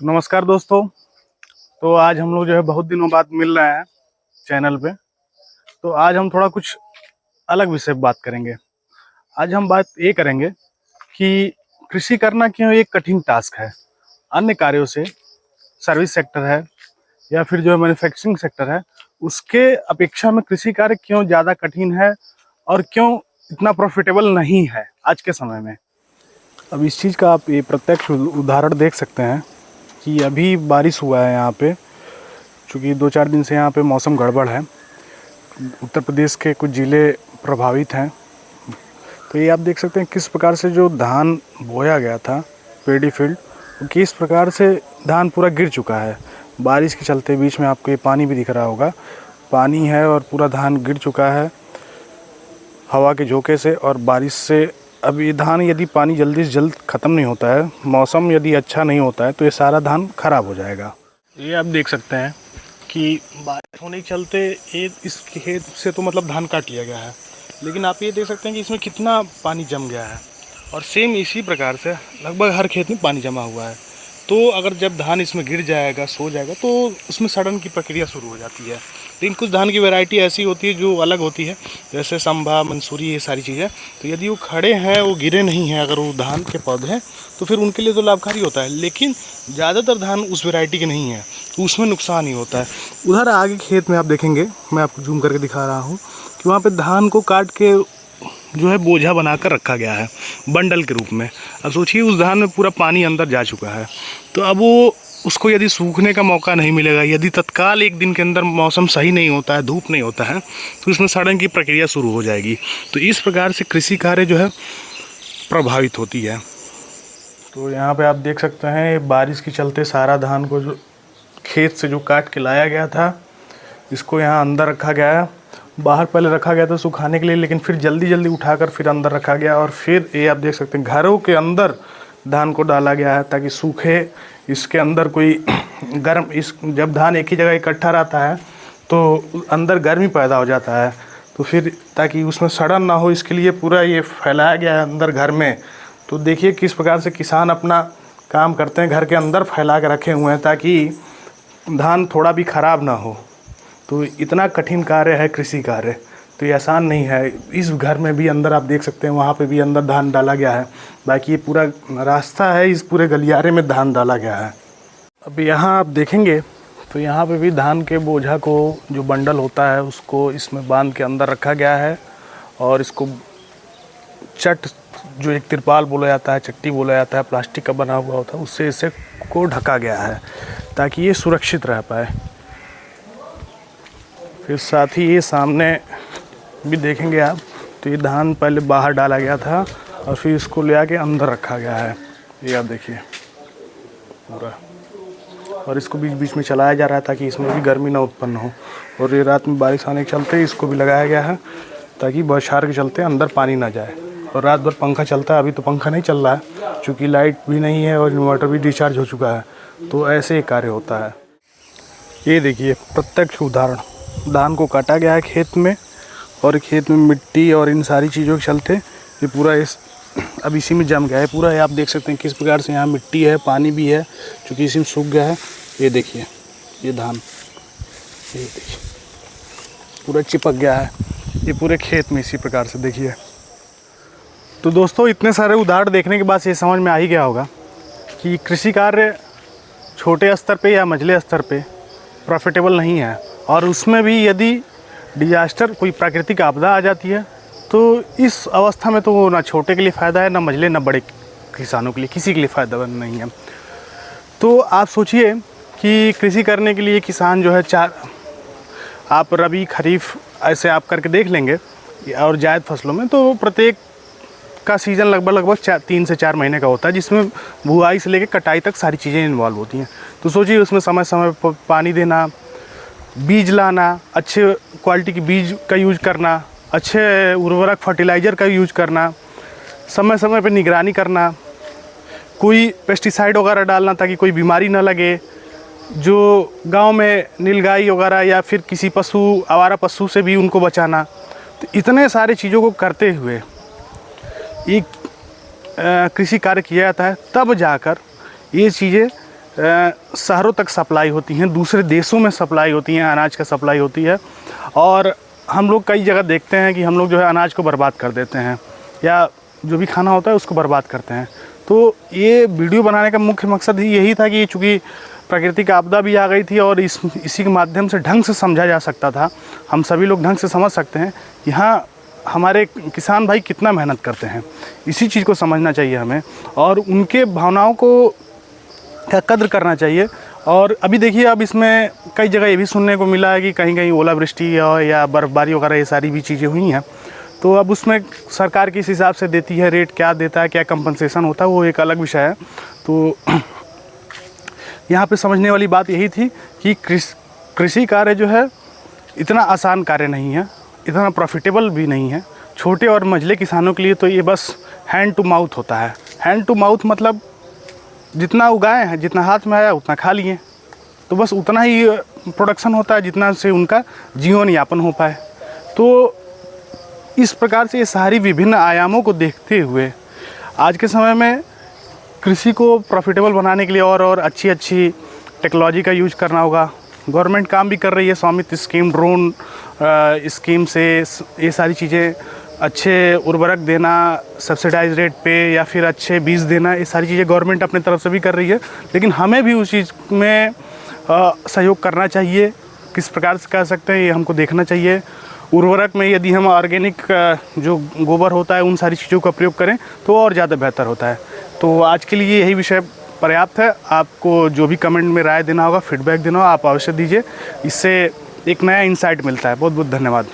नमस्कार दोस्तों। तो आज हम लोग जो है बहुत दिनों बाद मिल रहे हैं चैनल पे। तो आज हम थोड़ा कुछ अलग विषय पे बात करेंगे। आज हम बात ये करेंगे कि कृषि करना क्यों एक कठिन टास्क है। अन्य कार्यों से सर्विस सेक्टर है या फिर जो है मैन्युफैक्चरिंग सेक्टर है, उसके अपेक्षा में कृषि कार्य क्यों ज़्यादा कठिन है और क्यों इतना प्रॉफिटेबल नहीं है आज के समय में। अब इस चीज़ का आप ये प्रत्यक्ष उदाहरण देख सकते हैं कि अभी बारिश हुआ है यहाँ पे। चूँकि 2-4 दिन से यहाँ पे मौसम गड़बड़ है, उत्तर प्रदेश के कुछ ज़िले प्रभावित हैं। तो ये आप देख सकते हैं किस प्रकार से जो धान बोया गया था पेडी फील्ड, किस प्रकार से धान पूरा गिर चुका है बारिश के चलते। बीच में आपको ये पानी भी दिख रहा होगा, पानी है और पूरा धान गिर चुका है हवा के झोंके से और बारिश से। अब ये धान यदि पानी जल्दी से जल्द ख़त्म नहीं होता है, मौसम यदि अच्छा नहीं होता है, तो ये सारा धान ख़राब हो जाएगा। ये आप देख सकते हैं कि बारिश होने के चलते ये इस खेत से तो मतलब धान काट लिया गया है, लेकिन आप ये देख सकते हैं कि इसमें कितना पानी जम गया है। और सेम इसी प्रकार से लगभग हर खेत में पानी जमा हुआ है। तो अगर जब धान इसमें गिर जाएगा, सो जाएगा, तो उसमें सड़न की प्रक्रिया शुरू हो जाती है। लेकिन कुछ धान की वैरायटी ऐसी होती है जो अलग होती है, जैसे संभा, मंसूरी, ये सारी चीज़ें। तो यदि वो खड़े हैं, वो गिरे नहीं हैं, अगर वो धान के पौधे हैं, तो फिर उनके लिए तो लाभकारी होता है। लेकिन ज़्यादातर धान उस वैरायटी के नहीं है, तो उसमें नुकसान ही होता है। उधर आगे खेत में आप देखेंगे, मैं आपको जूम करके दिखा रहा हूँ कि वहाँ पर धान को काट के जो है बोझा बनाकर रखा गया है बंडल के रूप में। अब सोचिए उस धान में पूरा पानी अंदर जा चुका है। तो अब वो उसको यदि सूखने का मौका नहीं मिलेगा, यदि तत्काल एक दिन के अंदर मौसम सही नहीं होता है, धूप नहीं होता है, तो इसमें सड़न की प्रक्रिया शुरू हो जाएगी। तो इस प्रकार से कृषि कार्य जो है प्रभावित होती है। तो यहाँ पे आप देख सकते हैं बारिश के चलते सारा धान को जो खेत से जो काट के लाया गया था, इसको यहाँ अंदर रखा गया है। बाहर पहले रखा गया था सुखाने के लिए, लेकिन फिर जल्दी जल्दी उठाकर फिर अंदर रखा गया। और फिर ये आप देख सकते हैं घरों के अंदर धान को डाला गया है ताकि सूखे। इसके अंदर कोई गर्म, इस जब धान एक ही जगह इकट्ठा रहता है तो अंदर गर्मी पैदा हो जाता है, तो फिर ताकि उसमें सड़न ना हो, इसके लिए पूरा ये फैलाया गया है अंदर घर में। तो देखिए किस प्रकार से किसान अपना काम करते हैं, घर के अंदर फैला के रखे हुए हैं ताकि धान थोड़ा भी ख़राब ना हो। तो इतना कठिन कार्य है कृषि कार्य, तो ये आसान नहीं है। इस घर में भी अंदर आप देख सकते हैं, वहाँ पे भी अंदर धान डाला गया है। बाकी ये पूरा रास्ता है, इस पूरे गलियारे में धान डाला गया है। अब यहाँ आप देखेंगे तो यहाँ पे भी धान के बोझा को, जो बंडल होता है, उसको इसमें बांध के अंदर रखा गया है। और इसको चट, जो एक तिरपाल बोला जाता है, चट्टी बोला जाता है, प्लास्टिक का बना हुआ होता है, उससे इसे को ढका गया है ताकि ये सुरक्षित रह पाए। फिर साथ ही ये सामने भी देखेंगे आप, तो ये धान पहले बाहर डाला गया था और फिर इसको ले आके अंदर रखा गया है। ये आप देखिए पूरा, और इसको बीच बीच में चलाया जा रहा है ताकि इसमें भी गर्मी ना उत्पन्न हो। और ये रात में बारिश आने के चलते इसको भी लगाया गया है ताकि बौछार के चलते अंदर पानी ना जाए। और रात भर पंखा चलता है। अभी तो पंखा नहीं चल रहा है क्योंकि लाइट भी नहीं है और इन्वर्टर भी डिस्चार्ज हो चुका है। तो ऐसे ही कार्य होता है। ये देखिए प्रत्यक्ष उदाहरण, धान को काटा गया है खेत में, और खेत में मिट्टी और इन सारी चीज़ों के चलते ये पूरा अब इसी में जम गया है पूरा। ये आप देख सकते हैं किस प्रकार से यहाँ मिट्टी है, पानी भी है, क्योंकि इसी में सूख गया है। ये देखिए ये धान, ये देखिए पूरा चिपक गया है ये पूरे खेत में, इसी प्रकार से देखिए। तो दोस्तों इतने सारे उदाहरण देखने के बाद ये समझ में आ ही गया होगा कि कृषि कार्य छोटे स्तर पे या मझले स्तर पे प्रॉफिटेबल नहीं है। और उसमें भी यदि डिजास्टर, कोई प्राकृतिक आपदा आ जाती है, तो इस अवस्था में तो वो ना छोटे के लिए फ़ायदा है, ना मझले, ना बड़े किसानों के लिए, किसी के लिए फ़ायदा नहीं है। तो आप सोचिए कि कृषि करने के लिए किसान जो है आप रबी, खरीफ ऐसे आप करके देख लेंगे, और जायद फसलों में तो प्रत्येक का सीज़न लगभग 3 से 4 महीने का होता है, जिसमें बुआई से लेकर कटाई तक सारी चीज़ें इन्वॉल्व होती हैं। तो सोचिए उसमें समय समय पर पानी देना, बीज लाना, अच्छे क्वालिटी की बीज का यूज करना, अच्छे उर्वरक फर्टिलाइज़र का यूज करना, समय समय पर निगरानी करना, कोई पेस्टिसाइड वगैरह डालना ताकि कोई बीमारी ना लगे, जो गांव में नीलगाय वगैरह या फिर किसी पशु, आवारा पशु से भी उनको बचाना। तो इतने सारे चीज़ों को करते हुए एक कृषि कार्य किया जाता है, तब जाकर ये चीज़ें शहरों तक सप्लाई होती हैं, दूसरे देशों में सप्लाई होती हैं, अनाज का सप्लाई होती है। और हम लोग कई जगह देखते हैं कि हम लोग जो है अनाज को बर्बाद कर देते हैं या जो भी खाना होता है उसको बर्बाद करते हैं। तो ये वीडियो बनाने का मुख्य मकसद ही यही था कि चूँकि प्राकृतिक आपदा भी आ गई थी और इसी के माध्यम से ढंग से समझा जा सकता था, हम सभी लोग ढंग से समझ सकते हैं कि हाँ हमारे किसान भाई कितना मेहनत करते हैं। इसी चीज़ को समझना चाहिए हमें और उनके भावनाओं को का कद्र करना चाहिए। और अभी देखिए, अब इसमें कई जगह ये भी सुनने को मिला है कि कहीं कहीं ओलावृष्टि या बर्फ़बारी वगैरह ये सारी भी चीज़ें हुई हैं। तो अब उसमें सरकार किस हिसाब से देती है, रेट क्या देता है, क्या कंपनसेशन होता है, वो एक अलग विषय है। तो यहाँ पे समझने वाली बात यही थी कि कृषि कार्य जो है इतना आसान कार्य नहीं है, इतना प्रॉफिटेबल भी नहीं है। छोटे और मझले किसानों के लिए तो ये बस हैंड टू माउथ होता है। हैंड टू माउथ मतलब जितना उगाए हैं, जितना हाथ में आया उतना खा लिए, तो बस उतना ही प्रोडक्शन होता है जितना से उनका जीवन यापन हो पाए। तो इस प्रकार से ये सारी विभिन्न आयामों को देखते हुए आज के समय में कृषि को प्रॉफिटेबल बनाने के लिए और अच्छी टेक्नोलॉजी का यूज करना होगा। गवर्नमेंट काम भी कर रही है, स्वामित्व स्कीम, ड्रोन स्कीम से ये सारी चीज़ें, अच्छे उर्वरक देना सब्सिडाइज रेट पे या फिर अच्छे बीज देना, ये सारी चीज़ें गवर्नमेंट अपने तरफ से भी कर रही है। लेकिन हमें भी उस चीज़ में सहयोग करना चाहिए। किस प्रकार से कर सकते हैं ये हमको देखना चाहिए। उर्वरक में यदि हम ऑर्गेनिक जो गोबर होता है उन सारी चीज़ों का प्रयोग करें तो और ज़्यादा बेहतर होता है। तो आज के लिए यही विषय पर्याप्त है। आपको जो भी कमेंट में राय देना होगा, फीडबैक देना होगा, आप अवश्य दीजिए। इससे एक नया इंसाइट मिलता है। बहुत बहुत धन्यवाद।